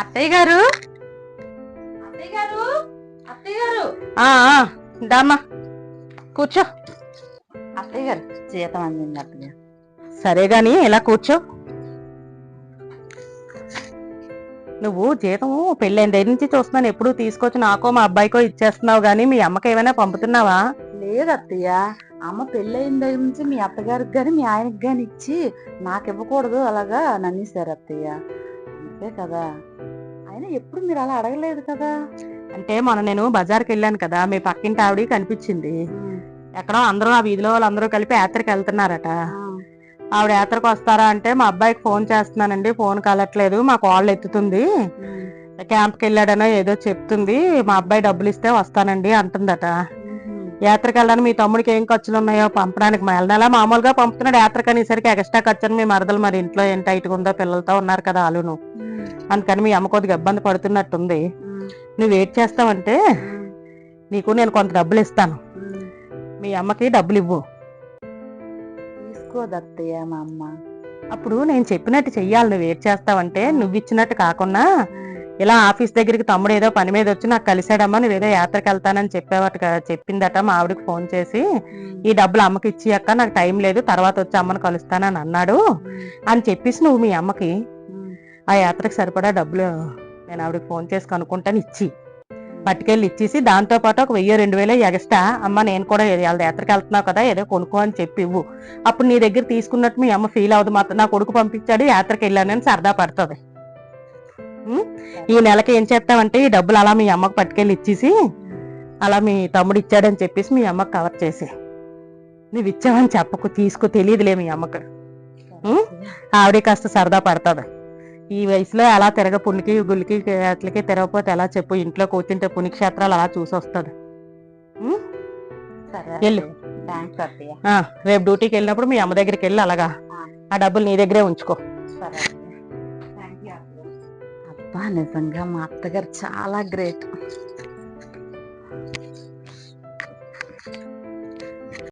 అత్తయ్య గారు, అత్తయ్య గారు, అత్తయ్య గారు. దామా కూర్చో. అత్తయ్య గారు జీతం అందింది అత్తయ్య. సరే గాని ఇలా కూర్చో. నువ్వు జీతం పెళ్ళైన దగ్గర నుంచి చూస్తున్నాను, ఎప్పుడు తీసుకొచ్చి నాకో మా అబ్బాయికో ఇచ్చేస్తున్నావు గానీ మీ అమ్మకి ఏమైనా పంపుతున్నావా? లేదు అత్తయ్య, అమ్మ పెళ్ళయిన దగ్గర నుంచి మీ అత్తగారికి గాని మీ ఆయనకి గాని ఇచ్చి నాకు ఇవ్వకూడదు అలాగా నన్నేశారు అత్తయ్య. అంతే కదా, అయినా ఎప్పుడు మీరు అలా అడగలేదు కదా. అంటే మొన్న నేను బజార్కి వెళ్ళాను కదా, మీ పక్కింటి ఆవిడ కనిపించింది. ఎక్కడో అందరూ ఆ వీధిలో వాళ్ళందరూ కలిపి యాత్రకి వెళ్తున్నారట. ఆవిడ యాత్రకు వస్తారా అంటే మా అబ్బాయికి ఫోన్ చేస్తున్నానండి, ఫోన్ కలట్లేదు, మా కాళ్ళు ఎత్తుతుంది, క్యాంప్కి వెళ్ళాడనో ఏదో చెప్తుంది, మా అబ్బాయి డబ్బులు ఇస్తే వస్తానండి అంటుందట. యాత్రకు వెళ్ళడానికి మీ తమ్ముడికి ఏం ఖర్చులు ఉన్నాయో పంపడానికి నెల మామూలుగా పంపుతున్నాడు, యాత్రకు అనేసరికి ఎక్స్ట్రా ఖర్చు అని మీ మరదలు మరి ఇంట్లో ఏం టైట్గా ఉందో పిల్లలతో ఉన్నారు కదా ఆలును, అందుకని మీ అమ్మ కొద్దిగా ఇబ్బంది పడుతున్నట్టుంది. నువ్వు వెయిట్ చేస్తావంటే నీకు నేను కొంత డబ్బులు ఇస్తాను, మీ అమ్మకి డబ్బులు ఇవ్వు. తీసుకోదత్తయ్య మా అమ్మ. అప్పుడు నేను చెప్పినట్టు చెయ్యాలి, నువ్వు వెయిట్ చేస్తావంటే. నువ్వు ఇచ్చినట్టు కాకుండా ఇలా ఆఫీస్ దగ్గరికి తమ్ముడు ఏదో పని మీద వచ్చి నాకు కలిసాడమ్మా, నువ్వేదో యాత్రకు వెళ్తానని చెప్పిందట మా ఆవిడకి ఫోన్ చేసి, ఈ డబ్బులు అమ్మకి ఇచ్చి అక్క నాకు టైం లేదు తర్వాత వచ్చి అమ్మని కలుస్తానని అన్నాడు అని చెప్పేసి నువ్వు మీ అమ్మకి ఆ యాత్రకు సరిపడా డబ్బులు నేను ఆవిడకి ఫోన్ చేసి కనుక్కుంటాను ఇచ్చి పట్టుకెళ్ళి ఇచ్చేసి, దాంతో పాటు ఒక 1000-2000 ఎగస్ట్రా అమ్మ నేను కూడా వాళ్ళ యాత్రకు వెళ్తున్నావు కదా ఏదో కొనుక్కో అని చెప్పి ఇవ్వు. అప్పుడు నీ దగ్గర తీసుకున్నట్టు మీ అమ్మ ఫీల్ అవుతుంది, మాత్రం నా కొడుకు పంపించాడు యాత్రకు వెళ్ళానని సరదా పడుతుంది. ఈ నెలకి ఏం చేస్తావంటే ఈ డబ్బులు అలా మీ అమ్మకు పట్టుకెళ్ళి ఇచ్చేసి అలా మీ తమ్ముడు ఇచ్చాడని చెప్పేసి మీ అమ్మకు కవర్ చేసి, నువ్వు ఇచ్చావని చెప్పకు, తీసుకో, తెలియదులే మీ అమ్మకు, ఆవిడే కాస్త సరదా పడుతుంది. ఈ వయసులో ఎలా తిరగ పుణ్యకి గుళ్ళకి అట్లకి తిరగపోతే ఎలా చెప్పు, ఇంట్లో కూర్చుంటే పుణ్యక్షేత్రాలు అలా చూసి వస్తుంది. వెళ్ళు, రేపు డ్యూటీకి వెళ్ళినప్పుడు మీ అమ్మ దగ్గరికి వెళ్ళి అలాగా ఆ డబ్బులు నీ దగ్గరే ఉంచుకో. అబ్బా నిజంగా మా అత్తగారు చాలా గ్రేట్.